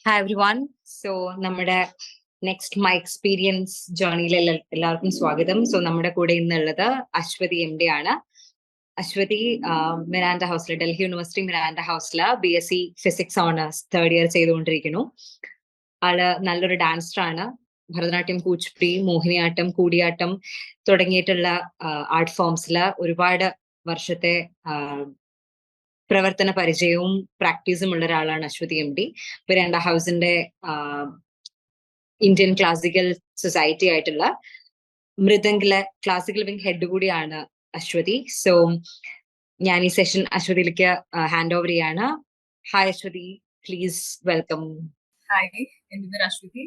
Hi everyone. So, നമ്മുടെ next my experience ജേർണിയിൽ എല്ലാവർക്കും സ്വാഗതം. സോ നമ്മുടെ കൂടെ ഇന്നുള്ളത് അശ്വതി MD ആണ്. അശ്വതി മിറാൻഡ ഹൗസിൽ, ഡൽഹി യൂണിവേഴ്സിറ്റി മിറാൻഡ ഹൗസിൽ BSc physics honours 3rd year ചെയ്തുകൊണ്ടിരിക്കുന്നു. ആള് നല്ലൊരു ഡാൻസർ ആണ്. ഭരതനാട്യം, കൂച്ചിപ്പുടി, മോഹിനിയാട്ടം, കൂടിയാട്ടം തുടങ്ങിയിട്ടുള്ള ആർട്ട് ഫോംസിൽ ഒരുപാട് വർഷത്തെ പ്രവർത്തന പരിചയവും പ്രാക്ടീസും ഉള്ള ഒരാളാണ് അശ്വതി MD. മിറാൻഡ ഹൗസിന്റെ ഇന്ത്യൻ ക്ലാസിക്കൽ സൊസൈറ്റി ആയിട്ടുള്ള മൃദംഗിലെ ക്ലാസിക്കൽ വിംഗ് ഹെഡ് കൂടിയാണ് അശ്വതി. സോ ഞാൻ ഈ സെഷൻ അശ്വതിയിലേക്ക് ഹാൻഡ് ഓവർ ചെയ്യാണ്. Hi Aswathy, please welcome. Hi, എൻ്റെ പേര് അശ്വതി.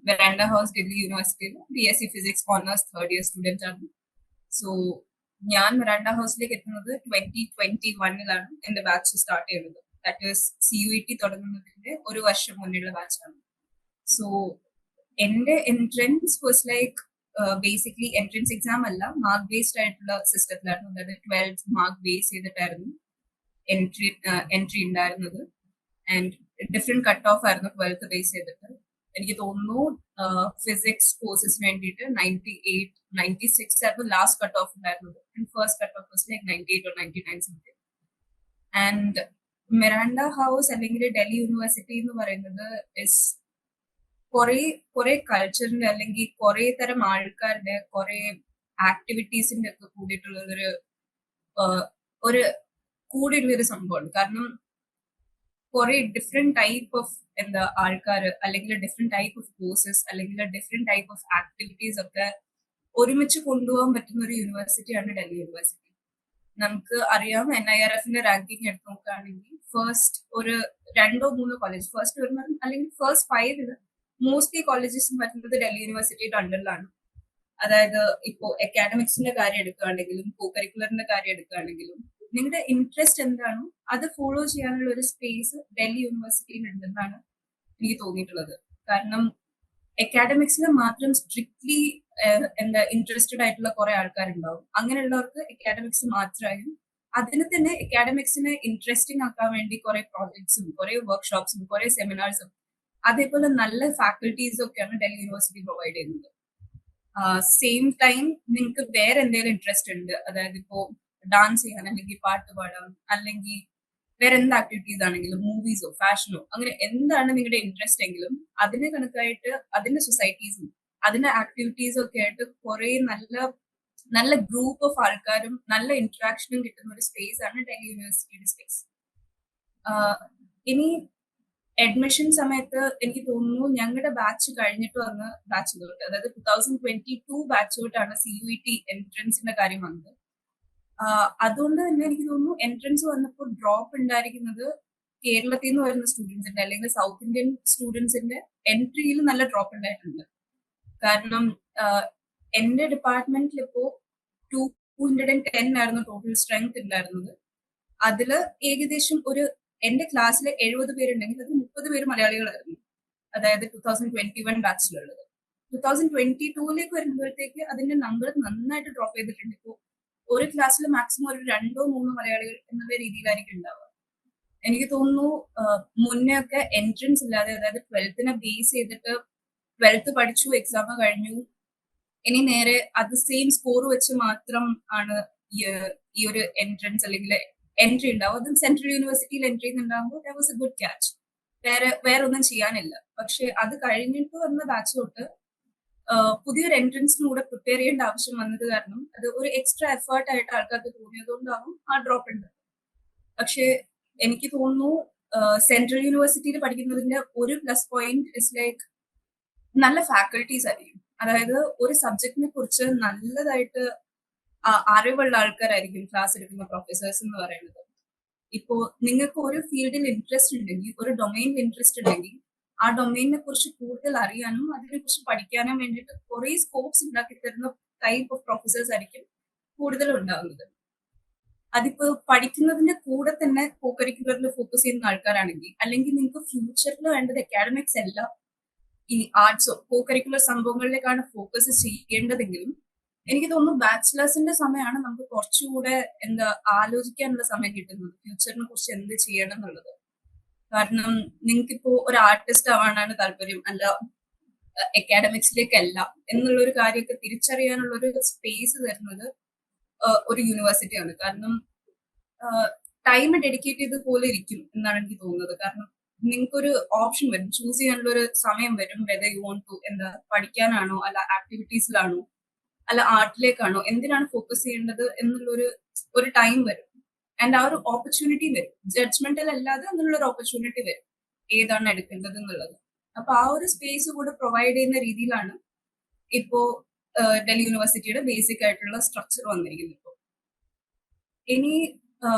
മിറാൻഡ ഹൗസ് ഡൽഹി യൂണിവേഴ്സിറ്റിയിൽ BSc physics honours 3rd year student ആണ്. സോ ഞാൻ മിറാൻഡ ഹൗസിലേക്ക് എത്തുന്നത് 2021 എൻ്റെ ബാച്ച് സ്റ്റാർട്ട് ചെയ്യുന്നത്. ദാറ്റ് ഈസ് CUET തുടങ്ങുന്നതിന്റെ ഒരു വർഷം മുന്നിലുള്ള ബാച്ചാണ്. സോ എൻ്റെ entrance was like basically entrance exam അല്ല, മാർക്ക് ബേസ്ഡ് ആയിട്ടുള്ള സിസ്റ്റത്തിലായിരുന്നു. അതായത് 12th മാർക്ക് ബേസ് ചെയ്തിട്ടായിരുന്നു എൻട്രി ഉണ്ടായിരുന്നത്. ആൻഡ് ഡിഫറെന്റ് കട്ട് ഓഫ് ആയിരുന്നു 12th ബേസ് ചെയ്തിട്ട്. എനിക്ക് തോന്നുന്നു ഫിസിക്സ് കോഴ്സസിന് വേണ്ടിയിട്ട് 98, 96 ആയിരുന്നു ലാസ്റ്റ് കട്ട് ഓഫ് ഉണ്ടായിരുന്നത്. First cut off was like 98 or 99 something. And Miranda house അല്ലെങ്കിൽ ഡൽഹി യൂണിവേഴ്സിറ്റി എന്ന് പറയുന്നത് ഇസ് കുറെ കൾച്ചറിന്റെ അല്ലെങ്കിൽ കുറെ തരം ആൾക്കാരുടെ കുറെ ആക്ടിവിറ്റീസിന്റെ ഒക്കെ കൂടിയിട്ടുള്ള ഒരു കൂടിയുള്ളൊരു സംഭവമാണ്. കാരണം കുറെ ഡിഫറെന്റ് ടൈപ്പ് ഓഫ് ആൾക്കാർ അല്ലെങ്കിൽ ഡിഫറെന്റ് ടൈപ്പ് ഓഫ് കോഴ്സസ് അല്ലെങ്കിൽ ഡിഫറെന്റ് ടൈപ്പ് ഓഫ് ആക്ടിവിറ്റീസ് ഒക്കെ ഒരുമിച്ച് കൊണ്ടുപോകാൻ പറ്റുന്ന ഒരു യൂണിവേഴ്സിറ്റിയാണ് ഡൽഹി യൂണിവേഴ്സിറ്റി. നമുക്ക് അറിയാം, NIRFന്റെ റാങ്കിങ് എടുത്ത് നോക്കുകയാണെങ്കിൽ ഫസ്റ്റ് ഒരു 2-3 കോളേജ്, ഫസ്റ്റ് വരുന്നത് അല്ലെങ്കിൽ ഫസ്റ്റ് 5 മോസ്റ്റ്ലി കോളേജസ് വരുന്നത് ഡൽഹി യൂണിവേഴ്സിറ്റിയുടെ അണ്ടറിലാണ്. അതായത് ഇപ്പോ അക്കാഡമിക്സിന്റെ കാര്യം എടുക്കുകയാണെങ്കിലും കോ കരിക്കുലറിന്റെ കാര്യം എടുക്കുകയാണെങ്കിലും നിങ്ങളുടെ ഇൻട്രസ്റ്റ് എന്താണോ അത് ഫോളോ ചെയ്യാനുള്ള ഒരു സ്പേസ് ഡൽഹി യൂണിവേഴ്സിറ്റിയിൽ ഉണ്ടെന്നാണ് എനിക്ക് തോന്നിയിട്ടുള്ളത്. കാരണം അക്കാഡമിക്സിൽ മാത്രം സ്ട്രിക്ട്ലി ഇൻട്രസ്റ്റഡ് ആയിട്ടുള്ള കുറെ ആൾക്കാരുണ്ടാവും. അങ്ങനെയുള്ളവർക്ക് അക്കാഡമിക്സ് മാത്രമായും അതിന് തന്നെ അക്കാഡമിക്സിനെ ഇൻട്രസ്റ്റിംഗ് ആക്കാൻ വേണ്ടി കുറെ പ്രോജക്ട്സും കുറെ വർക്ക്ഷോപ്സും കുറെ സെമിനാർസും അതേപോലെ നല്ല ഫാക്കൽറ്റീസും ഒക്കെയാണ് ഡൽഹി യൂണിവേഴ്സിറ്റി പ്രൊവൈഡ് ചെയ്യുന്നത്. സെയിം ടൈം നിങ്ങൾക്ക് വേറെ എന്തെങ്കിലും ഇൻട്രസ്റ്റ് ഉണ്ട്, അതായത് ഇപ്പോ ഡാൻസ് ചെയ്യാൻ അല്ലെങ്കിൽ പാട്ട് പാടാൻ അല്ലെങ്കിൽ വേറെ എന്ത് ആക്ടിവിറ്റീസ് ആണെങ്കിലും മൂവീസോ ഫാഷനോ അങ്ങനെ എന്താണ് നിങ്ങളുടെ ഇൻട്രസ്റ്റ് എങ്കിലും അതിന് കണക്കായിട്ട് അതിന്റെ സൊസൈറ്റീസും അതിന്റെ ആക്ടിവിറ്റീസും ഒക്കെ ആയിട്ട് കുറെ നല്ല ഗ്രൂപ്പ് ഓഫ് ആൾക്കാരും നല്ല ഇന്ററാക്ഷനും കിട്ടുന്ന ഒരു സ്പേസ് ആണ് ഡൽഹി യൂണിവേഴ്സിറ്റിയുടെ സ്പേസ്. ഇനി അഡ്മിഷൻ സമയത്ത് എനിക്ക് തോന്നുന്നു ഞങ്ങളുടെ ബാച്ച് കഴിഞ്ഞിട്ട് വന്ന ബാച്ച് തൊട്ട്, അതായത് 2022 ബാച്ച് തൊട്ടാണ് CUET എൻട്രൻസിന്റെ കാര്യം വന്നത്. അതുകൊണ്ട് തന്നെ എനിക്ക് തോന്നുന്നു എൻട്രൻസ് വന്നപ്പോൾ ഡ്രോപ്പ് ഉണ്ടായിരിക്കുന്നത് കേരളത്തിൽ നിന്ന് വരുന്ന സ്റ്റുഡൻസിന്റെ അല്ലെങ്കിൽ സൗത്ത് ഇന്ത്യൻ സ്റ്റുഡൻസിന്റെ എൻട്രിയിൽ നല്ല ഡ്രോപ്പ് ഉണ്ടായിട്ടുണ്ട്. കാരണം എന്റെ ഡിപ്പാർട്ട്മെന്റിൽ ഇപ്പോ 210 ആയിരുന്നു ടോട്ടൽ സ്ട്രെങ്ത് ഉണ്ടായിരുന്നത്. അതില് ഏകദേശം എന്റെ ക്ലാസ്സിൽ 70 പേരുണ്ടെങ്കിൽ അതിൽ 30 പേര് മലയാളികളായിരുന്നു. അതായത് 2021 ബാച്ചിലുള്ളത്. 2022ലേക്ക് വരുമ്പോഴത്തേക്ക് അതിന്റെ നമ്പർ നന്നായിട്ട് ഡ്രോപ്പ് ചെയ്തിട്ടുണ്ട്. ഇപ്പോൾ ഒരു ക്ലാസ്സിൽ മാക്സിമം ഒരു 2-3 മലയാളികൾ എന്നുള്ള രീതിയിലായിരിക്കും ഉണ്ടാവുക. എനിക്ക് തോന്നുന്നു മുന്നേ ഒക്കെ എൻട്രൻസ് ഇല്ലാതെ, അതായത് 12th ബേസ് ചെയ്തിട്ട് 12th പഠിച്ചു, എക്സാം കഴിഞ്ഞു, ഇനി നേരെ അത് സെയിം സ്കോർ വെച്ച് മാത്രം ആണ് ഈ ഒരു എൻട്രൻസ് അല്ലെങ്കിൽ എൻട്രി ഉണ്ടാവും. അതും സെൻട്രൽ യൂണിവേഴ്സിറ്റിയിൽ എൻട്രി ഉണ്ടാകുമ്പോൾ that was A good catch. വേറെ ഒന്നും ചെയ്യാനില്ല. പക്ഷെ അത് കഴിഞ്ഞിട്ട് വന്ന ബാച്ച് തൊട്ട് പുതിയൊരു എൻട്രൻസിന് കൂടെ പ്രിപ്പയർ ചെയ്യേണ്ട ആവശ്യം വന്നത് കാരണം അത് ഒരു എക്സ്ട്രാ എഫേർട്ട് ആയിട്ട് ആൾക്കാർക്ക് തോന്നിയതുകൊണ്ടാവും ആ ഡ്രോപ്പ് ഉണ്ട്. പക്ഷെ എനിക്ക് തോന്നുന്നു സെൻട്രൽ യൂണിവേഴ്സിറ്റിയിൽ പഠിക്കുന്നതിന്റെ ഒരു പ്ലസ് പോയിന്റ് ഇസ് ലൈക്ക് നല്ല ഫാക്കൽറ്റീസ് ആയിരിക്കും. അതായത് ഒരു സബ്ജക്റ്റിനെ കുറിച്ച് നല്ലതായിട്ട് അറിവുള്ള ആൾക്കാരായിരിക്കും ക്ലാസ് എടുക്കുന്ന പ്രൊഫസേഴ്സ് എന്ന് പറയുന്നത്. ഇപ്പോ നിങ്ങൾക്ക് ഒരു ഫീൽഡിൽ ഇൻട്രസ്റ്റ് ഉണ്ടെങ്കിൽ, ഒരു ഡൊമൈനിൽ ഇൻട്രസ്റ്റ് ഉണ്ടെങ്കിൽ ആ ഡൊമൈനിനെ കുറിച്ച് കൂടുതൽ അറിയാനും അതിനെക്കുറിച്ച് പഠിക്കാനും വേണ്ടിയിട്ട് കുറെ സ്കോപ്സ് ഉണ്ടാക്കി തരുന്ന ടൈപ്പ് ഓഫ് പ്രൊഫസേഴ്സ് ആയിരിക്കും കൂടുതലും ഉണ്ടാകുന്നത്. അതിപ്പോ പഠിക്കുന്നതിന്റെ കൂടെ തന്നെ കോ കരിക്കുലറിൽ ഫോക്കസ് ചെയ്യുന്ന ആൾക്കാരാണെങ്കിൽ, അല്ലെങ്കിൽ നിങ്ങൾക്ക് ഫ്യൂച്ചറിൽ വേണ്ടത് അക്കാഡമിക്സ് അല്ല ഈ ആർട്സോ കോ കരിക്കുലർ സംഭവങ്ങളിലേക്കാണ് ഫോക്കസ് ചെയ്യേണ്ടതെങ്കിലും എനിക്ക് തോന്നുന്നു ബാച്ചിലേഴ്സിന്റെ സമയമാണ് നമുക്ക് കുറച്ചുകൂടെ ആലോചിക്കാനുള്ള സമയം കിട്ടുന്നത്, ഫ്യൂച്ചറിനെ കുറിച്ച് എന്ത് ചെയ്യണം എന്നുള്ളത്. കാരണം നിങ്ങൾക്കിപ്പോ ഒരു ആർട്ടിസ്റ്റ് ആവാനാണ് താല്പര്യം, അല്ല അക്കാഡമിക്സിലേക്കല്ല എന്നുള്ള ഒരു കാര്യമൊക്കെ തിരിച്ചറിയാനുള്ള ഒരു സ്പേസ് തരുന്നത് ഒരു യൂണിവേഴ്സിറ്റിയാണ്. കാരണം ടൈം ഡെഡിക്കേറ്റ് ചെയ്ത് പോലെ ഇരിക്കും എന്നാണ് എനിക്ക് തോന്നുന്നത്. കാരണം നിങ്ങൾക്കൊരു ഓപ്ഷൻ വരും, ചൂസ് ചെയ്യാനുള്ള ഒരു സമയം വരും, വെദർ യു വോണ്ട് ടു എന്താ പഠിക്കാനാണോ അല്ല ആക്ടിവിറ്റീസിലാണോ അല്ല ആർട്ടിലേക്കാണോ, എന്തിനാണ് ഫോക്കസ് ചെയ്യേണ്ടത് എന്നുള്ള ഒരു ടൈം വരും. ആൻഡ് ആ ഒരു ഓപ്പർച്യൂണിറ്റി വരും, ജഡ്ജ്മെന്റൽ അല്ലാതെ അതിനുള്ളൊരു ഓപ്പർച്യൂണിറ്റി വരും ഏതാണ് എടുക്കേണ്ടത് എന്നുള്ളത്. അപ്പൊ ആ ഒരു സ്പേസ് കൂടെ പ്രൊവൈഡ് ചെയ്യുന്ന രീതിയിലാണ് ഇപ്പോ ഡൽഹി യൂണിവേഴ്സിറ്റിയുടെ ബേസിക് ആയിട്ടുള്ള സ്ട്രക്ചർ വന്നിരിക്കുന്നത്. ഇപ്പോൾ ഇനി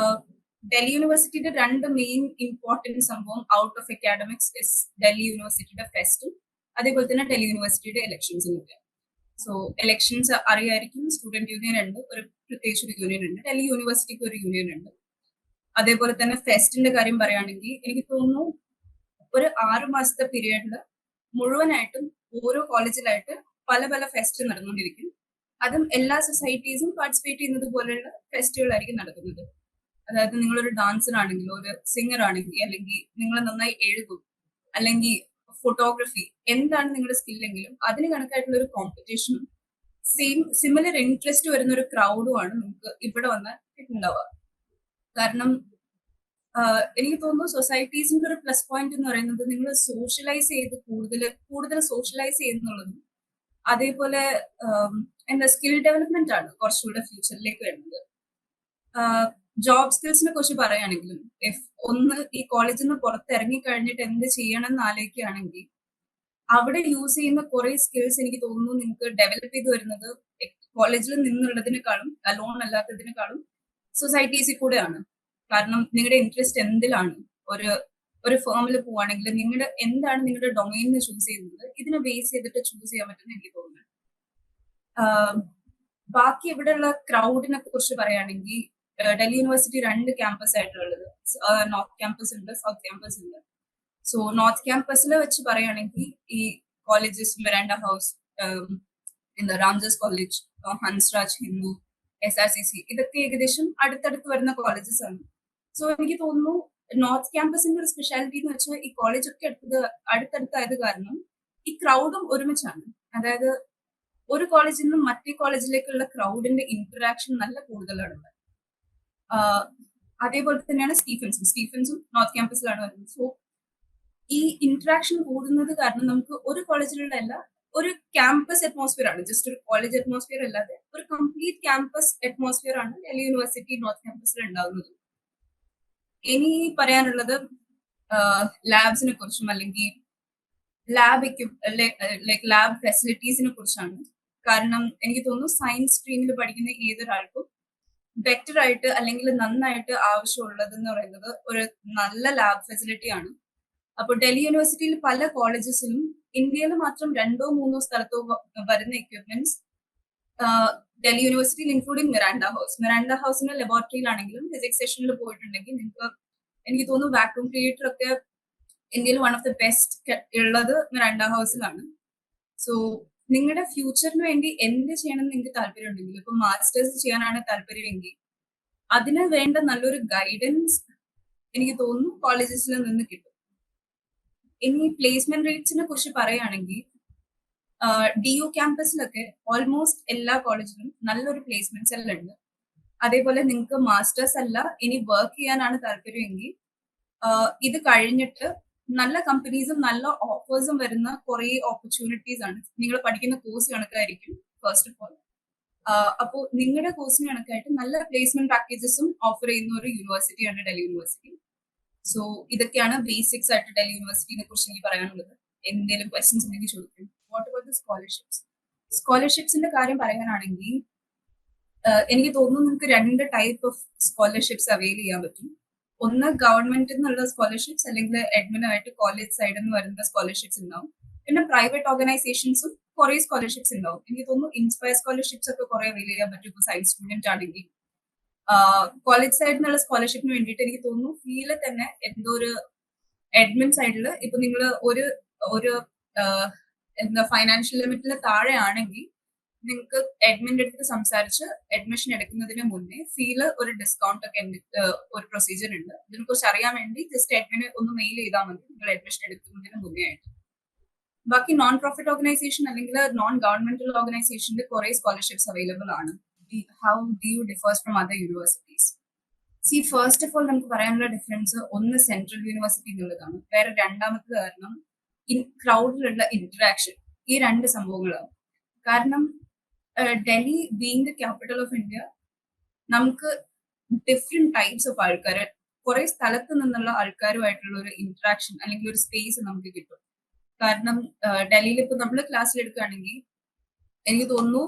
ഡൽഹി യൂണിവേഴ്സിറ്റിയുടെ രണ്ട് മെയിൻ ഇമ്പോർട്ടൻറ്റ് സംഭവം out of academics is Delhi യൂണിവേഴ്സിറ്റിയുടെ ഫെസ്റ്റും അതേപോലെ തന്നെ ഡൽഹി യൂണിവേഴ്സിറ്റിയുടെ ഇലക്ഷൻസും ഒക്കെ. സോ ഇലക്ഷൻസ് അറിയായിരിക്കും, സ്റ്റുഡന്റ് യൂണിയൻ ഉണ്ട്, ഒരു പ്രത്യേകിച്ച് ഒരു യൂണിയൻ ഉണ്ട്, ഡൽഹി യൂണിവേഴ്സിറ്റിക്ക് ഒരു യൂണിയൻ ഉണ്ട്. അതേപോലെ തന്നെ ഫെസ്റ്റിന്റെ കാര്യം പറയുകയാണെങ്കിൽ എനിക്ക് തോന്നുന്നു ഒരു 6 മാസത്തെ പീരീഡിൽ മുഴുവനായിട്ടും ഓരോ കോളേജിലായിട്ട് പല പല ഫെസ്റ്റ് നടന്നുകൊണ്ടിരിക്കും. അതും എല്ലാ സൊസൈറ്റീസും പാർട്ടിസിപ്പേറ്റ് ചെയ്യുന്നത് പോലെയുള്ള ഫെസ്റ്റുകളായിരിക്കും നടക്കുന്നത്. അതായത് നിങ്ങളൊരു ഡാൻസർ ആണെങ്കിൽ, ഒരു സിംഗർ ആണെങ്കിൽ, അല്ലെങ്കിൽ നിങ്ങൾ നന്നായി എഴുതും, അല്ലെങ്കിൽ ഫോട്ടോഗ്രാഫി, എന്താണ് നിങ്ങളുടെ സ്കില്ലെങ്കിലും അതിന് കണക്കായിട്ടുള്ള ഒരു കോമ്പറ്റീഷനും സിമിലർ ഇൻട്രസ്റ്റ് വരുന്ന ഒരു ക്രൗഡുമാണ് നമുക്ക് ഇവിടെ വന്നാൽ കിട്ടുന്നുണ്ടാവുക. കാരണം എനിക്ക് തോന്നുന്നു സൊസൈറ്റീസിന്റെ ഒരു പ്ലസ് പോയിന്റ് എന്ന് പറയുന്നത് നിങ്ങൾ സോഷ്യലൈസ് ചെയ്ത് കൂടുതൽ സോഷ്യലൈസ് ചെയ്യുന്നുള്ളതും അതേപോലെ എന്താ സ്കിൽ ഡെവലപ്മെന്റ് ആണ് കുറച്ചുകൂടെ ഫ്യൂച്ചറിലേക്ക് വരുന്നത്. ജോബ് സ്കിൽസിനെ കുറിച്ച് പറയുകയാണെങ്കിലും ഒന്ന് ഈ കോളേജിൽ നിന്ന് പുറത്തിറങ്ങി കഴിഞ്ഞിട്ട് എന്ത് ചെയ്യണം എന്ന് ആലോചിക്കുകയാണെങ്കിൽ അവിടെ യൂസ് ചെയ്യുന്ന കുറെ സ്കിൽസ് എനിക്ക് തോന്നുന്നു നിങ്ങൾക്ക് ഡെവലപ്പ് ചെയ്ത് വരുന്നത് കോളേജിൽ നിന്നുള്ളതിനേക്കാളും അലോൺ അല്ലാത്തതിനേക്കാളും സൊസൈറ്റീസിൽ കൂടെയാണ്. കാരണം നിങ്ങളുടെ ഇൻട്രസ്റ്റ് എന്തിലാണ്, ഒരു ഫേമിൽ പോവാണെങ്കിൽ എന്താണ് നിങ്ങളുടെ ഡൊമൈനിന് ചൂസ് ചെയ്യുന്നത്, ഇതിനെ ബേസ് ചെയ്തിട്ട് ചൂസ് ചെയ്യാൻ പറ്റുന്ന എനിക്ക് തോന്നുന്നു. ബാക്കി ഇവിടെയുള്ള ക്രൗഡിനെ കുറിച്ച് പറയുകയാണെങ്കിൽ ഡൽഹി യൂണിവേഴ്സിറ്റി 2 ക്യാമ്പസ് ആയിട്ടുള്ളത്, നോർത്ത് ക്യാമ്പസ് ഉണ്ട്, സൗത്ത് ക്യാമ്പസ് ഉണ്ട്. സോ നോർത്ത് ക്യാമ്പസിൽ വെച്ച് പറയുകയാണെങ്കിൽ ഈ കോളേജസ് മിറാൻഡ ഹൗസ്, എന്താ രാംജസ് കോളേജ്, ഹൻസ്രാജ് ഹിന്ദു, SRCC, ഇതൊക്കെ ഏകദേശം അടുത്തടുത്ത് വരുന്ന കോളേജസ് ആണ്. സോ എനിക്ക് തോന്നുന്നു നോർത്ത് ക്യാമ്പസിന്റെ ഒരു സ്പെഷ്യാലിറ്റി എന്ന് വെച്ചാൽ ഈ കോളേജ് ഒക്കെ അടുത്തടുത്തായത് കാരണം ഈ ക്രൗഡും ഒരുമിച്ചാണ്. അതായത് ഒരു കോളേജിൽ നിന്നും മറ്റേ കോളേജിലേക്കുള്ള ക്രൗഡിന്റെ ഇന്ററാക്ഷൻ നല്ല കൂടുതലാണ്. അതേപോലെ തന്നെയാണ് സ്റ്റീഫൻസും നോർത്ത് ക്യാമ്പസിലാണ് വരുന്നത്. സോ ഈ ഇന്ററാക്ഷൻ കൂടുന്നത് കാരണം നമുക്ക് ഒരു കോളേജിലുള്ള അല്ല, ഒരു ക്യാമ്പസ് അറ്റ്മോസ്ഫിയർ ആണ്, ജസ്റ്റ് ഒരു കോളേജ് അറ്റ്മോസ്ഫിയർ അല്ലാതെ ഒരു കംപ്ലീറ്റ് ക്യാമ്പസ് അറ്റ്മോസ്ഫിയർ ആണ് ഡൽഹി യൂണിവേഴ്സിറ്റി നോർത്ത് ക്യാമ്പസിൽ ഉണ്ടാകുന്നത്. ഇനി പറയാനുള്ളത് ലാബ്സിനെ കുറിച്ചും അല്ലെങ്കിൽ ലാബ് ഫെസിലിറ്റീസിനെ കുറിച്ചാണ്. കാരണം എനിക്ക് തോന്നുന്നു സയൻസ് സ്ട്രീമിൽ പഠിക്കുന്ന ഏതൊരാൾക്കും ബെറ്റർ ആയിട്ട് അല്ലെങ്കിൽ നന്നായിട്ട് ആവശ്യമുള്ളത് എന്ന് പറയുന്നത് ഒരു നല്ല ലാബ് ഫെസിലിറ്റി ആണ്. അപ്പോൾ ഡൽഹി യൂണിവേഴ്സിറ്റിയിൽ പല കോളേജസിലും ഇന്ത്യയിൽ മാത്രം 2-3 സ്ഥലത്തോ വരുന്ന എക്യുപ്മെന്റ്സ് ഡൽഹി യൂണിവേഴ്സിറ്റിയിൽ ഇൻക്ലൂഡിംഗ് മിറാൻഡ ഹൗസിന്റെ ലബോറട്ടറിയിലാണെങ്കിലും ഫിസിക്സ് സെഷനിൽ പോയിട്ടുണ്ടെങ്കിൽ നിങ്ങൾക്ക് എനിക്ക് തോന്നുന്നു വാക്യൂം ക്രിയേറ്റർ ഒക്കെ ഇന്ത്യയിൽ വൺ ഓഫ് ദ ബെസ്റ്റ് ഉള്ളത് മിറാൻഡ ഹൗസിലാണ്. സോ നിങ്ങളുടെ ഫ്യൂച്ചറിന് വേണ്ടി എന്ത് ചെയ്യണം എന്ന് നിങ്ങൾക്ക് താല്പര്യം ഉണ്ടെങ്കിൽ, ഇപ്പൊ മാസ്റ്റേഴ്സ് ചെയ്യാനാണ് താല്പര്യമെങ്കിൽ അതിന് വേണ്ട നല്ലൊരു ഗൈഡൻസ് എനിക്ക് തോന്നുന്നു കോളേജസിൽ നിന്ന് കിട്ടും. ഇനി പ്ലേസ്മെന്റ് റേറ്റ്സിനെ കുറിച്ച് പറയുകയാണെങ്കിൽ DU ക്യാമ്പസിലൊക്കെ ഓൾമോസ്റ്റ് എല്ലാ കോളേജിലും നല്ലൊരു പ്ലേസ്മെന്റ്സ് എല്ലാം ഉണ്ട്. അതേപോലെ നിങ്ങൾക്ക് മാസ്റ്റേഴ്സ് അല്ല ഇനി വർക്ക് ചെയ്യാനാണ് താല്പര്യമെങ്കിൽ ഇത് കഴിഞ്ഞിട്ട് നല്ല കമ്പനീസും നല്ല ഓഫേഴ്സും വരുന്ന കുറെ ഓപ്പർച്യൂണിറ്റീസ് ആണ്. നിങ്ങൾ പഠിക്കുന്ന കോഴ്സ് കണക്കായിരിക്കും ഫസ്റ്റ് ഓഫ് ഓൾ. അപ്പോൾ നിങ്ങളുടെ കോഴ്സിന് കണക്കായിട്ട് നല്ല പ്ലേസ്മെന്റ് പാക്കേജസും ഓഫർ ചെയ്യുന്ന ഒരു യൂണിവേഴ്സിറ്റിയാണ് ഡൽഹി യൂണിവേഴ്സിറ്റി. സോ ഇതൊക്കെയാണ് ബേസിക്സ് ആയിട്ട് ഡൽഹി യൂണിവേഴ്സിറ്റിനെ കുറിച്ച് എനിക്ക് പറയാനുള്ളത്. എന്തെങ്കിലും ക്വസ്റ്റ്യൻസ് ഉണ്ടെങ്കിൽ ചോദിക്കും. വാട്ട് അബൌട്ട് ദി സ്കോളർഷിപ്സിന്റെ കാര്യം പറയാനാണെങ്കിൽ എനിക്ക് തോന്നുന്നു നിങ്ങൾക്ക് 2 ടൈപ്പ് ഓഫ് സ്കോളർഷിപ്സ് അവൈൽ ചെയ്യാൻ പറ്റും. ഒന്ന് ഗവൺമെന്റിൽ നിന്നുള്ള സ്കോളർഷിപ്സ്, അല്ലെങ്കിൽ അഡ്മിനായിട്ട് കോളേജ് സൈഡിൽ നിന്ന് വരുന്ന സ്കോളർഷിപ്സ് ഉണ്ടാവും. പിന്നെ പ്രൈവറ്റ് ഓർഗനൈസേഷൻസും കുറെ സ്കോളർഷിപ്സ് ഉണ്ടാവും. എനിക്ക് തോന്നുന്നു ഇൻസ്പയർ സ്കോളർഷിപ്സ് ഒക്കെ കുറെ അവൈൽ ചെയ്യാൻ പറ്റും. ഇപ്പോൾ സയൻസ് സ്റ്റുഡന്റ് ആണെങ്കിൽ കോളേജ് സൈഡിൽ നിന്നുള്ള സ്കോളർഷിപ്പിന് വേണ്ടിയിട്ട് എനിക്ക് തോന്നുന്നു ഫീല് തന്നെ എന്തോ ഒരു അഡ്മിൻ സൈഡിൽ ഇപ്പൊ നിങ്ങൾ ഒരു എന്താ ഫൈനാൻഷ്യൽ ലിമിറ്റിന് താഴെ ആണെങ്കിൽ നിങ്ങൾക്ക് അഡ്മിൻ്റെ അടുത്ത് സംസാരിച്ച് അഡ്മിഷൻ എടുക്കുന്നതിന് മുന്നേ ഫീല് ഒരു ഡിസ്കൗണ്ട് ഒക്കെ ഒരു പ്രൊസീജിയർ ഉണ്ട്. ഇതിനെ കുറിച്ച് അറിയാൻ വേണ്ടി ജസ്റ്റ് അഡ്മിന് ഒന്ന് മെയിൽ ചെയ്താൽ മതി നിങ്ങൾ അഡ്മിഷൻ എടുക്കുന്നതിന് മുന്നേ ആയിട്ട്. ബാക്കി നോൺ പ്രോഫിറ്റ് ഓർഗനൈസേഷൻ അല്ലെങ്കിൽ നോൺ ഗവൺമെന്റൽ ഓർഗനൈസേഷന്റെ കുറെ സ്കോളർഷിപ്സ് അവൈലബിൾ ആണ്. How do you differs from other universities? C first of all നമുക്ക് പറയാനുള്ള ഡിഫറൻസ് ഒന്ന് സെൻട്രൽ യൂണിവേഴ്സിറ്റി എന്നുള്ളതാണ്. വേറെ രണ്ടാമത്തെ കാരണം ക്രൗഡിലുള്ള ഇന്ററാക്ഷൻ. ഈ രണ്ട് സംഭവങ്ങളാണ്. കാരണം Delhi being the capital of India, നമുക്ക് ഡിഫറെന്റ് ടൈപ്സ് ഓഫ് ആൾക്കാർ, കുറെ സ്ഥലത്ത് നിന്നുള്ള ആൾക്കാരുമായിട്ടുള്ള ഒരു ഇന്ററാക്ഷൻ അല്ലെങ്കിൽ ഒരു സ്പേസ് നമുക്ക് കിട്ടും. കാരണം ഡൽഹിയിൽ ഇപ്പൊ നമ്മൾ ക്ലാസ്സിൽ എടുക്കുകയാണെങ്കിൽ എനിക്ക് തോന്നുന്നു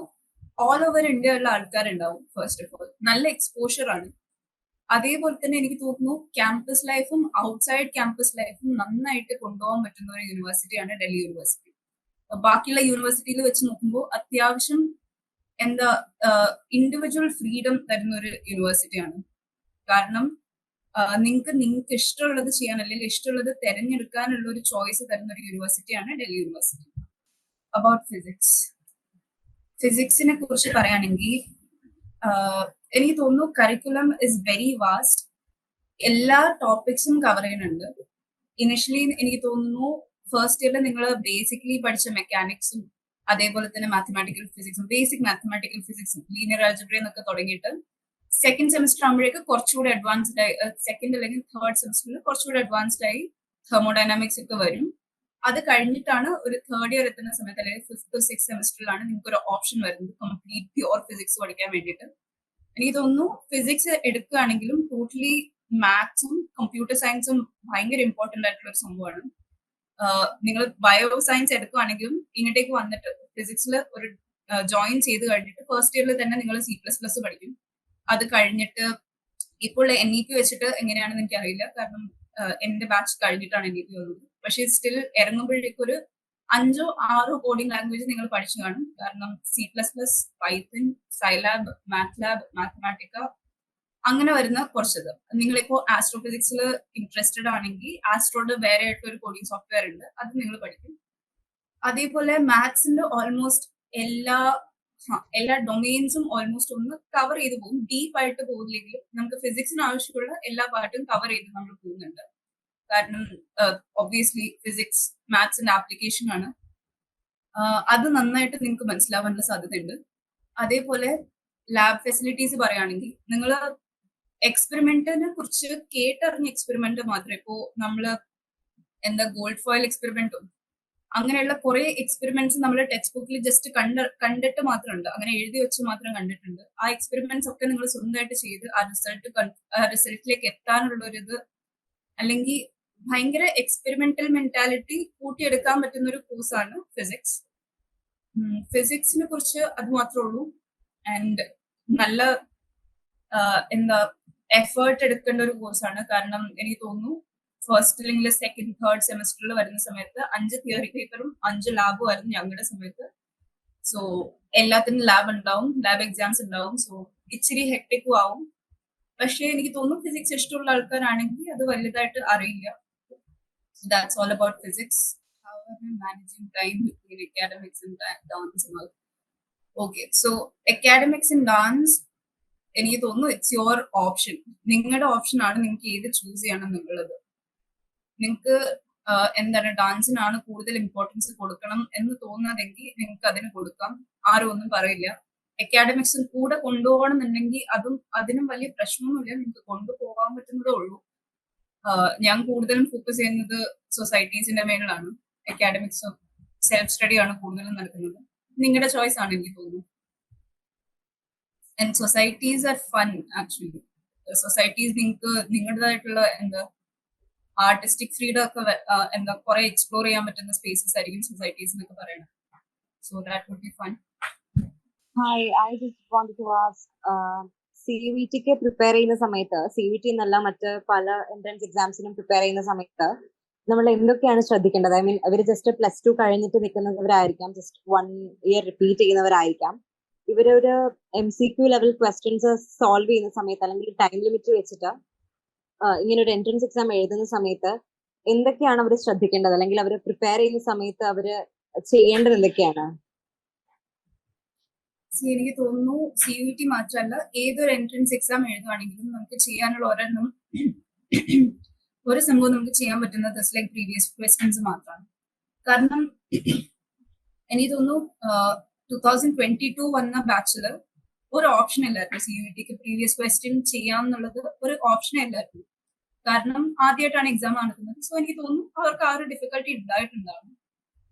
ഓൾ ഓവർ ഇന്ത്യ ഉള്ള ആൾക്കാരുണ്ടാവും. ഫസ്റ്റ് ഓഫ് ഓൾ നല്ല എക്സ്പോഷർ ആണ്. അതേപോലെ തന്നെ എനിക്ക് തോന്നുന്നു ക്യാമ്പസ് ലൈഫും ഔട്ട്സൈഡ് ക്യാമ്പസ് ലൈഫും നന്നായിട്ട് കൊണ്ടുപോകാൻ പറ്റുന്ന ഒരു യൂണിവേഴ്സിറ്റിയാണ് ഡൽഹി യൂണിവേഴ്സിറ്റി. ബാക്കിയുള്ള യൂണിവേഴ്സിറ്റിയിൽ വെച്ച് നോക്കുമ്പോൾ അത്യാവശ്യം എന്താ ഇൻഡിവിജ്വൽ ഫ്രീഡം തരുന്ന ഒരു യൂണിവേഴ്സിറ്റിയാണ്. കാരണം നിങ്ങൾക്ക് ഇഷ്ടമുള്ളത് ചെയ്യാൻ അല്ലെങ്കിൽ ഇഷ്ടമുള്ളത് തിരഞ്ഞെടുക്കാനുള്ള ഒരു ചോയ്സ് തരുന്ന ഒരു യൂണിവേഴ്സിറ്റിയാണ് ഡൽഹി യൂണിവേഴ്സിറ്റി. അബൌട്ട് ഫിസിക്സിനെ കുറിച്ച് പറയുകയാണെങ്കിൽ എനിക്ക് തോന്നുന്നു കരിക്കുലം ഇസ് വെരി വാസ്റ്റ്. എല്ലാ ടോപ്പിക്സും കവർ ചെയ്യുന്നുണ്ട്. ഇനിഷ്യലി എനിക്ക് തോന്നുന്നു ഫസ്റ്റ് ഇയറിൽ നിങ്ങൾ ബേസിക്കലി പഠിച്ച മെക്കാനിക്സും അതേപോലെ തന്നെ മാത്തമാറ്റിക്കൽ ഫിസിക്സും ബേസിക് മാത്തമാറ്റിക്കൽ ഫിസിക്സും ലീനിയർ ആൽജിബ്ര എന്നൊക്കെ തുടങ്ങിയിട്ട് സെക്കൻഡ് സെമസ്റ്റർ ആകുമ്പോഴേക്ക് കുറച്ചുകൂടി അഡ്വാൻസ്ഡ് ആയി, സെക്കൻഡ് അല്ലെങ്കിൽ തേർഡ് സെമസ്റ്ററിൽ കുറച്ചുകൂടി അഡ്വാൻസ്ഡ് ആയി തെർമോഡൈനാമിക്സ് ഒക്കെ വരും. അത് കഴിഞ്ഞിട്ടാണ് ഒരു തേർഡ് ഇയർ എത്തുന്ന സമയത്ത് അല്ലെങ്കിൽ ഫിഫ്ത്ത് സിക്സ് സെമസ്റ്ററിലാണ് നിങ്ങൾക്ക് ഒരു ഓപ്ഷൻ വരുന്നത് കംപ്ലീറ്റ് പ്യുവർ ഫിസിക്സ് പഠിക്കാൻ വേണ്ടിയിട്ട്. എനിക്ക് തോന്നുന്നു ഫിസിക്സ് എടുക്കുകയാണെങ്കിലും ടോട്ടലി മാത്സും കമ്പ്യൂട്ടർ സയൻസും ഭയങ്കര ഇമ്പോർട്ടന്റ് ആയിട്ടുള്ള ഒരു സംഭവമാണ്. നിങ്ങൾ ബയോ സയൻസ് എടുക്കുകയാണെങ്കിലും ഇങ്ങോട്ടേക്ക് വന്നിട്ട് ഫിസിക്സിൽ ഒരു ജോയിൻ ചെയ്ത് കഴിഞ്ഞിട്ട് ഫസ്റ്റ് ഇയറിൽ തന്നെ നിങ്ങൾ C++ പഠിക്കും. അത് കഴിഞ്ഞിട്ട് ഇപ്പോൾ NEP വെച്ചിട്ട് എങ്ങനെയാണെന്ന് എനിക്കറിയില്ല, കാരണം എന്റെ ബാച്ച് കഴിഞ്ഞിട്ടാണ് NEP വന്നത്. പക്ഷേ സ്റ്റിൽ ഇറങ്ങുമ്പോഴേക്കും ഒരു 5 or 6 കോഡിംഗ് ലാംഗ്വേജ് നിങ്ങൾ പഠിച്ചു കാണും. കാരണം C++, പൈത്തൺ, സൈലാബ്, മാത്ലാബ്, മാത്തമാറ്റിക്ക അങ്ങനെ വരുന്ന കുറച്ചത്. നിങ്ങളിപ്പോ ആസ്ട്രോഫിസിക്സിൽ ഇൻട്രസ്റ്റഡ് ആണെങ്കിൽ ആസ്ട്രോയുടെ വേറെ ആയിട്ട് ഒരു കോഡിംഗ് സോഫ്റ്റ്വെയർ ഉണ്ട്, അത് നിങ്ങൾ പഠിക്കും. അതേപോലെ മാത്സിന്റെ ഓൾമോസ്റ്റ് എല്ലാ ഡൊമെയിൻസും ഓൾമോസ്റ്റ് ഒന്ന് കവർ ചെയ്ത് പോകും. ഡീപ്പായിട്ട് പോകില്ലെങ്കിലും നമുക്ക് ഫിസിക്സിന് ആവശ്യമുള്ള എല്ലാ പാർട്ടും കവർ ചെയ്ത് നമ്മൾ പോകുന്നുണ്ട്. കാരണം ഒബ്വിയസ്ലി ഫിസിക്സ് മാത്സിന്റെ ആപ്ലിക്കേഷൻ ആണ്. അത് നന്നായിട്ട് നിങ്ങൾക്ക് മനസ്സിലാവാനുള്ള സാധ്യതയുണ്ട്. അതേപോലെ ലാബ് ഫെസിലിറ്റീസ് പറയുകയാണെങ്കിൽ നിങ്ങൾ എക്സ്പെരിമെന്റിനെ കുറിച്ച് കേട്ടറിഞ്ഞ എക്സ്പെരിമെന്റ് മാത്രമേ, ഇപ്പോ നമ്മള് ഗോൾഡ് ഫോയിൽ എക്സ്പെരിമെന്റും അങ്ങനെയുള്ള കുറെ എക്സ്പെരിമെന്റ്സ് നമ്മൾ ടെക്സ്റ്റ് ബുക്കിൽ ജസ്റ്റ് കണ്ടിട്ട് മാത്രമുണ്ട്, അങ്ങനെ എഴുതി വെച്ച് മാത്രം കണ്ടിട്ടുണ്ട്. ആ എക്സ്പെരിമെന്റ്സ് ഒക്കെ നിങ്ങൾ സ്വന്തമായിട്ട് ചെയ്ത് ആ റിസൾട്ടിലേക്ക് എത്താനുള്ള ഒരു ഇത്, അല്ലെങ്കിൽ ഭയങ്കര എക്സ്പെരിമെന്റൽ മെന്റാലിറ്റി കൂട്ടിയെടുക്കാൻ പറ്റുന്ന ഒരു കോഴ്സാണ് ഫിസിക്സ്. ഫിസിക്സിനെ കുറിച്ച് അത് മാത്രമേ ഉള്ളൂ. ആൻഡ് നല്ല എഫേർട്ട് എടുക്കേണ്ട ഒരു കോഴ്സാണ്. കാരണം എനിക്ക് തോന്നുന്നു ഫസ്റ്റ് അല്ലെങ്കിൽ സെക്കൻഡ് തേർഡ് സെമസ്റ്ററിൽ വരുന്ന സമയത്ത് 5 തിയറി പേപ്പറും 5 ലാബും ആയിരുന്നു ഞങ്ങളുടെ സമയത്ത്. സോ എല്ലാത്തിനും ലാബ് ഉണ്ടാവും, ലാബ് എക്സാംസ് ഉണ്ടാവും. സോ ഇച്ചിരി ഹെക്ടിക്കും ആവും. പക്ഷേ എനിക്ക് തോന്നുന്നു ഫിസിക്സ് ഇഷ്ടമുള്ള ആൾക്കാരാണെങ്കിൽ അത് വലുതായിട്ട് അറിയില്ല. That's all about physics. How am I managing time between academics and dance and all? Okay, so academics and dance, എനിക്ക് തോന്നുന്നു ഇറ്റ്സ് യുവർ ഓപ്ഷൻ. നിങ്ങളുടെ ഓപ്ഷൻ ആണ് നിങ്ങൾക്ക് ഏത് ചൂസ് ചെയ്യണം എന്നുള്ളത്. നിങ്ങൾക്ക് ഡാൻസിനാണ് കൂടുതൽ ഇമ്പോർട്ടൻസ് കൊടുക്കണം എന്ന് തോന്നുന്നതെങ്കിൽ നിങ്ങൾക്ക് അതിന് കൊടുക്കാം, ആരും ഒന്നും പറയില്ല. അക്കാഡമിക്സും കൂടെ കൊണ്ടുപോകണം എന്നുണ്ടെങ്കിൽ അതിനും വലിയ പ്രശ്നമൊന്നുമില്ല, നിങ്ങൾക്ക് കൊണ്ടുപോകാൻ പറ്റുന്നതേ ഉള്ളൂ. ഞാൻ കൂടുതലും ഫോക്കസ് ചെയ്യുന്നത് സൊസൈറ്റീസിന്റെ മേലാണ്. അക്കാഡമിക്സും സെൽഫ് സ്റ്റഡി ആണ് കൂടുതലും നടക്കുന്നത്. നിങ്ങളുടെ ചോയ്സ് ആണ് എനിക്ക് തോന്നുന്നു. And societies are fun actually. Societies നിങ്ങൾക്ക് നിങ്ങളുടേതായിട്ടുള്ള ആർട്ടിസ്റ്റിക് ഫ്രീഡം ഒക്കെ കുറെ എക്സ്പ്ലോർ ചെയ്യാൻ പറ്റുന്ന സ്പേസസ് ആയിരിക്കും സൊസൈറ്റീസ് എന്നൊക്കെ പറയുന്നത്. So that would be fun. Hi, I just wanted to ask, CUET prepare ചെയ്യുന്ന സമയത്ത്, CUET എന്നല്ല മറ്റ് പല എൻട്രൻസ് എക്സാംസിനും പ്രിപ്പയർ ചെയ്യുന്ന സമയത്ത് നമ്മൾ എന്തൊക്കെയാണ് ശ്രദ്ധിക്കേണ്ടത്? I mean, അവർ ജസ്റ്റ് +2 കഴിഞ്ഞിട്ട് നിൽക്കുന്നവരായിരിക്കാം, ജസ്റ്റ് 1 year റിപ്പീറ്റ് ചെയ്യുന്നവരായിരിക്കാം. ഇവരൊരു MCQ ലെവൽ ക്വസ്റ്റ്യൻസ് സോൾവ് ചെയ്യുന്ന സമയത്ത് അല്ലെങ്കിൽ ടൈം ലിമിറ്റ് വെച്ചിട്ട് ഇങ്ങനെ ഒരു എൻട്രൻസ് എക്സാം എഴുതുന്ന സമയത്ത് എന്തൊക്കെയാണ് അവർ ശ്രദ്ധിക്കേണ്ടത്, അല്ലെങ്കിൽ അവർ പ്രിപ്പയർ ചെയ്യുന്ന സമയത്ത് അവർ ചെയ്യേണ്ടത് എന്തൊക്കെയാണ്? എനിക്ക് തോന്നുന്നു CUET മാത്രമല്ല ഏതൊരു എൻട്രൻസ് എക്സാം എഴുതുവാണെങ്കിലും നമുക്ക് ചെയ്യാനുള്ള ഒരെണ്ണം ഒരു സംഭവം നമുക്ക് ചെയ്യാൻ പറ്റുന്നത് ലൈക്ക് പ്രീവിയസ് ക്വസ്റ്റ്യൻസ് മാത്രമാണ്. കാരണം എനിക്ക് തോന്നുന്നു 2022 വന്ന ബാച്ചില് ഒരു ഓപ്ഷൻ അല്ലായിരുന്നു CUETക്ക് പ്രീവിയസ് ക്വസ്റ്റ്യൻ ചെയ്യാന്നുള്ളത് ഒരു ഓപ്ഷൻ അല്ലായിരുന്നു. കാരണം ആദ്യമായിട്ടാണ് എക്സാം നടക്കുന്നത്. സോ എനിക്ക് തോന്നുന്നു അവർക്ക് ആ ഒരു ഡിഫിക്കൽട്ടി ഉണ്ടായിട്ടുണ്ടാവും.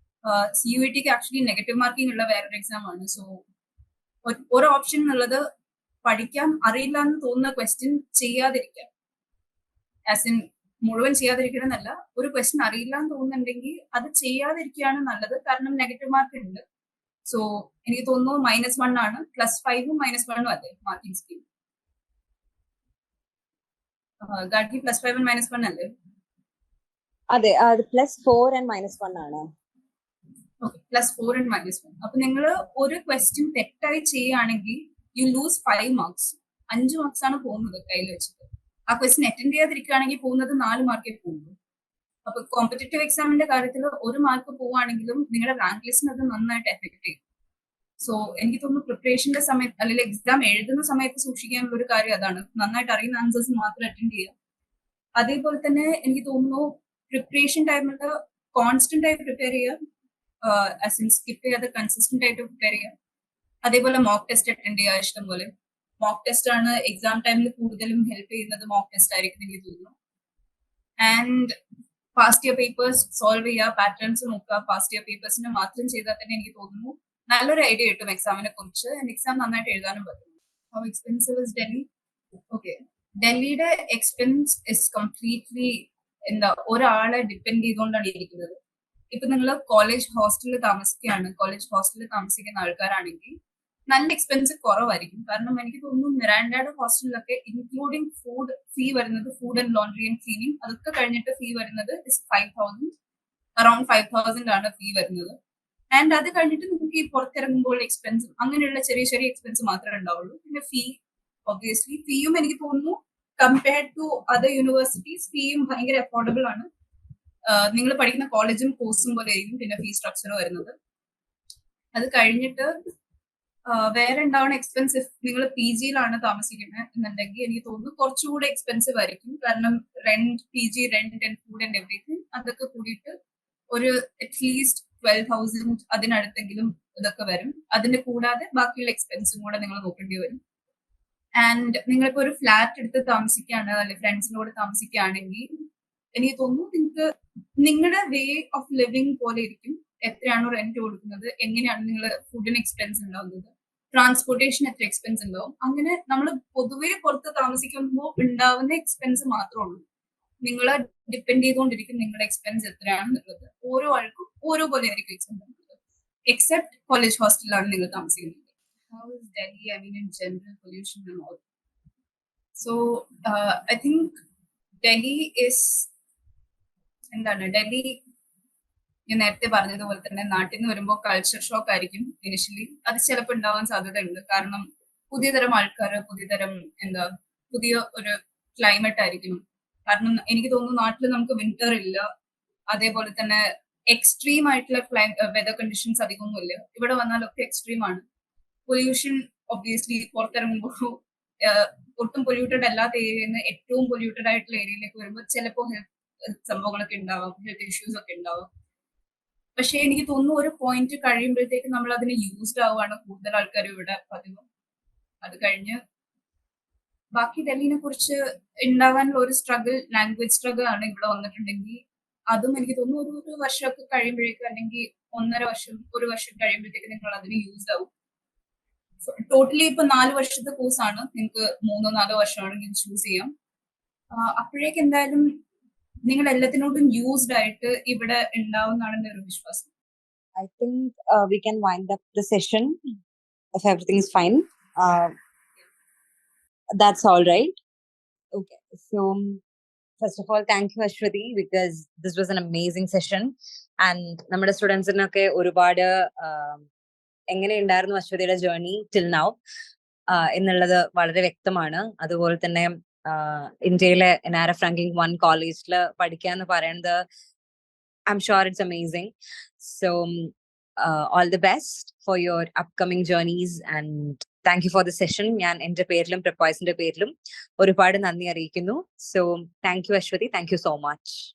CUETക്ക് ആക്ച്വലി നെഗറ്റീവ് മാർക്കിംഗ് ഉള്ള വേറൊരു എക്സാം ആണ്. സോ ഒരു ഓപ്ഷൻ എന്നുള്ളത് പഠിക്കാൻ അറിയില്ല എന്ന് തോന്നുന്ന ക്വസ്റ്റ്യൻ ചെയ്യാതിരിക്കാം. ആസ് ഇൻ മുഴുവൻ ചെയ്യാതിരിക്കണം എന്നല്ല, ഒരു ക്വസ്റ്റ്യൻ അറിയില്ല എന്ന് തോന്നുന്നുണ്ടെങ്കിൽ അത് ചെയ്യാതിരിക്കുകയാണ് നല്ലത്. കാരണം നെഗറ്റീവ് മാർക്ക് ഉണ്ട്. സോ എനിക്ക് തോന്നുന്നു -1 ആണ്, +5ഉം -1ഉം അല്ലേ മാർക്കിംഗ് സ്കീം. ഗാഡ്ഗി +5 and -1 അല്ലേ? അതെ, അത് +4 and -1 ആണ്. +4 and -1. അപ്പൊ നിങ്ങൾ ഒരു ക്വസ്റ്റ്യൻ തെറ്റായി ചെയ്യുകയാണെങ്കിൽ യു ലൂസ് 5 മാർക്സ്. 5 മാർക്സ് ആണ് പോകുന്നത് കയ്യിൽ വെച്ചിട്ട്. ആ ക്വസ്റ്റ്യൻ അറ്റൻഡ് ചെയ്യാതിരിക്കുകയാണെങ്കിൽ പോകുന്നത് 4 മാർക്കേ പോകുള്ളൂ. അപ്പൊ കോമ്പറ്റേറ്റീവ് എക്സാമിന്റെ കാര്യത്തിൽ 1 മാർക്ക് പോവുകയാണെങ്കിലും നിങ്ങളുടെ റാങ്ക് ലിസ്റ്റിന് അത് നന്നായിട്ട് എഫക്ട് ചെയ്യും. സോ എനിക്ക് തോന്നുന്നു പ്രിപ്പറേഷന്റെ സമയത്ത് അല്ലെങ്കിൽ എക്സാം എഴുതുന്ന സമയത്ത് സൂക്ഷിക്കാനുള്ള ഒരു കാര്യം അതാണ്. നന്നായിട്ട് അറിയുന്ന ആൻസേഴ്സ് മാത്രം അറ്റൻഡ് ചെയ്യുക. അതേപോലെ തന്നെ എനിക്ക് തോന്നുന്നു പ്രിപ്പറേഷൻ ടൈമിൽ കോൺസ്റ്റന്റ് ആയി പ്രിപ്പയർ ചെയ്യുക. സ്കിപ്പ് ചെയ്യാതെ കൺസിസ്റ്റന്റ് ആയിട്ട് പ്രിപ്പയർ ചെയ്യുക. അതേപോലെ മോക്ക് ടെസ്റ്റ് അറ്റൻഡ് ചെയ്യുക ഇഷ്ടം പോലെ. മോക്ക് ടെസ്റ്റ് ആണ് എക്സാം ടൈമിൽ കൂടുതലും ഹെൽപ്പ് ചെയ്യുന്നത്. മോക്ക് ടെസ്റ്റ് ആയിരിക്കും എനിക്ക് തോന്നുന്നു. And past year papers solve ചെയ്യുക, പാറ്റേൺസ് നോക്കുക. പാസ്റ്റ് ഇയർ പേപ്പേഴ്സിന് മാത്രം ചെയ്താൽ തന്നെ എനിക്ക് തോന്നുന്നു നല്ലൊരു ഐഡിയ കിട്ടും എക്സാമിനെ കുറിച്ച്. എക്സാം നന്നായിട്ട് എഴുതാനും പറ്റും. How expensive is Delhi? Okay, ഡൽഹിയുടെ എക്സ്പെൻസ് ഇസ് കംപ്ലീറ്റ്ലി ഒരാളെ ഡിപ്പെൻഡ് ചെയ്തുകൊണ്ടാണ് ഇരിക്കുന്നത്. ഇപ്പൊ നിങ്ങൾ കോളേജ് ഹോസ്റ്റലിൽ താമസിക്കുകയാണ്, കോളേജ് ഹോസ്റ്റലിൽ താമസിക്കുന്ന ആൾക്കാരാണെങ്കിൽ നല്ല എക്സ്പെൻസ് കുറവായിരിക്കും. കാരണം എനിക്ക് തോന്നുന്നു മിറാൻഡയുടെ ഹോസ്റ്റലിലൊക്കെ ഇൻക്ലൂഡിങ് ഫുഡ് ഫീ വരുന്നത്, food and laundry and cleaning, അതൊക്കെ കഴിഞ്ഞിട്ട് ഫീ വരുന്നത് അറൌണ്ട് 5,000 ആണ് ഫീ വരുന്നത്. ആൻഡ് അത് കഴിഞ്ഞിട്ട് നിങ്ങൾക്ക് ഈ പുറത്തിറങ്ങുമ്പോൾ എക്സ്പെൻസ് അങ്ങനെയുള്ള ചെറിയ ചെറിയ എക്സ്പെൻസ് മാത്രമേ ഉണ്ടാവുള്ളൂ. പിന്നെ ഫീ, ഒബ്വിയസ്ലി ഫീയും എനിക്ക് തോന്നുന്നു കമ്പയർഡ് ടു അതർ യൂണിവേഴ്സിറ്റീസ് ഫീയും ഭയങ്കര അഫോർഡബിൾ ആണ്. നിങ്ങൾ പഠിക്കുന്ന കോളേജും കോഴ്സും പോലെ ആയിരിക്കും പിന്നെ ഫീ സ്ട്രക്ചർ വരുന്നത്. അത് കഴിഞ്ഞിട്ട് വേറെ ഉണ്ടാവുന്ന എക്സ്പെൻസീവ്, നിങ്ങൾ PGയിലാണ് താമസിക്കുന്നത് എന്നുണ്ടെങ്കിൽ എനിക്ക് തോന്നുന്നു കുറച്ചുകൂടെ എക്സ്പെൻസീവ് ആയിരിക്കും. കാരണം PG rent and food and everything അതൊക്കെ കൂടിയിട്ട് ഒരു അറ്റ്ലീസ്റ്റ് 12,000 അതിനടുത്തെങ്കിലും ഇതൊക്കെ വരും. അതിന്റെ കൂടാതെ ബാക്കിയുള്ള എക്സ്പെൻസും കൂടെ നിങ്ങൾ നോക്കേണ്ടി വരും. ആൻഡ് നിങ്ങളിപ്പോ ഒരു ഫ്ലാറ്റ് എടുത്ത് താമസിക്കുകയാണ് അല്ലെങ്കിൽ ഫ്രണ്ട്സിനോട് താമസിക്കുകയാണെങ്കിൽ എനിക്ക് തോന്നുന്നു നിങ്ങൾക്ക് നിങ്ങളുടെ വേ ഓഫ് ലിവിങ് പോലെ ഇരിക്കും. എത്രയാണോ റെന്റ് കൊടുക്കുന്നത്, എങ്ങനെയാണ് നിങ്ങൾ ഫുഡിന് എക്സ്പെൻസ് ഉണ്ടാവുന്നത്, ട്രാൻസ്പോർട്ടേഷൻ എത്ര എക്സ്പെൻസ് ഉണ്ടാവും, അങ്ങനെ നമ്മൾ പൊതുവെ പുറത്ത് താമസിക്കുമ്പോൾ ഉണ്ടാവുന്ന എക്സ്പെൻസ് മാത്രമേ ഉള്ളൂ. നിങ്ങളെ ഡിപ്പെൻഡ് ചെയ്തുകൊണ്ടിരിക്കും നിങ്ങളുടെ എക്സ്പെൻസ് എത്രയാണെന്നുള്ളത്. ഓരോ ആൾക്കും ഓരോ പോലെ ആയിരിക്കും എക്സ്പെൻസ്, എക്സെപ്റ്റ് കോളേജ് ഹോസ്റ്റലിലാണ് നിങ്ങൾ താമസിക്കുന്നത്. How is Delhi? I mean, in general, pollution and all. So, I think Delhi is Delhi ഞാൻ നേരത്തെ പറഞ്ഞതുപോലെ തന്നെ നാട്ടിൽ നിന്ന് വരുമ്പോൾ കൾച്ചർ ഷോക്ക് ആയിരിക്കും ഇനിഷ്യലി. അത് ചിലപ്പോൾ ഉണ്ടാവാൻ സാധ്യതയുണ്ട്. കാരണം പുതിയ തരം ആൾക്കാർ, പുതിയ ഒരു ക്ലൈമറ്റ് ആയിരിക്കും. കാരണം എനിക്ക് തോന്നുന്നു നാട്ടിൽ നമുക്ക് വിന്റർ ഇല്ല, അതേപോലെ തന്നെ എക്സ്ട്രീം ആയിട്ടുള്ള വെതർ കണ്ടീഷൻസ് അധികമൊന്നും ഇല്ല. ഇവിടെ വന്നാലൊക്കെ എക്സ്ട്രീം ആണ്. പൊല്യൂഷൻ ഒബ്വിയസ്ലി പുറത്തിറങ്ങുമ്പോൾ ഒട്ടും പൊല്യൂട്ടഡ് അല്ലാത്ത ഏരിയയിൽ നിന്ന് ഏറ്റവും പൊല്യൂട്ടഡ് ആയിട്ടുള്ള ഏരിയയിലേക്ക് വരുമ്പോൾ ചിലപ്പോൾ സംഭവങ്ങളൊക്കെ ഉണ്ടാവാം, ഹെൽത്ത് ഇഷ്യൂസ് ഒക്കെ ഉണ്ടാവാം. പക്ഷെ എനിക്ക് തോന്നുന്നു ഒരു പോയിന്റ് കഴിയുമ്പോഴത്തേക്ക് നമ്മൾ അതിന് യൂസ്ഡ് ആവുകയാണ് കൂടുതൽ ആൾക്കാർ ഇവിടെ പതിവ്. അത് കഴിഞ്ഞ് ബാക്കി ഡൽഹിനെ കുറിച്ച് ഉണ്ടാവാനുള്ള ഒരു സ്ട്രഗിൾ, ലാംഗ്വേജ് സ്ട്രഗിൾ ആണ് ഇവിടെ വന്നിട്ടുണ്ടെങ്കിൽ. അതും എനിക്ക് തോന്നുന്നു ഒരു വർഷമൊക്കെ കഴിയുമ്പോഴേക്കും അല്ലെങ്കിൽ 1.5 വർഷം, 1 വർഷം കഴിയുമ്പോഴത്തേക്ക് നിങ്ങൾ അതിന് യൂസ്ഡ് ആവും. ടോട്ടലി ഇപ്പൊ 4 വർഷത്തെ കോഴ്സാണ്. നിങ്ങൾക്ക് 3-4 വർഷമാണെങ്കിൽ ചൂസ് ചെയ്യാം. അപ്പോഴേക്ക് എന്തായാലും നിങ്ങൾ എല്ലാത്തിനോടും യൂസ്ഡ് ആയിട്ട് ഇവിടെ ഉണ്ടാവുന്നതാണ് എന്റെ ഒരു വിശ്വാസം. I think we can wind up the session if everything is fine. That's all right. Okay. So first of all, thank you Ashwathi, because this was an amazing session. And നമ്മുടെ സ്റ്റുഡൻസിനൊക്കെ ഒരുപാട് എങ്ങനെ ഉണ്ടായിരുന്നു അശ്വതിയുടെ ജേർണി ടിൽ നൗ എന്നുള്ളത് വളരെ വ്യക്തമാണ്. അതുപോലെ തന്നെ ഇന്ത്യയിലെ NRF റാങ്കിങ് 1 കോളേജിൽ പഠിക്കുക എന്ന് പറയുന്നത് I'm sure it's amazing. So all the best for your upcoming journeys and thank you for the session. ഞാൻ എൻ്റെ പേരിലും Prepwise-ന്റെ പേരിലും ഒരുപാട് നന്ദി അറിയിക്കുന്നു. So thank you, Ashwathi. Thank you so much.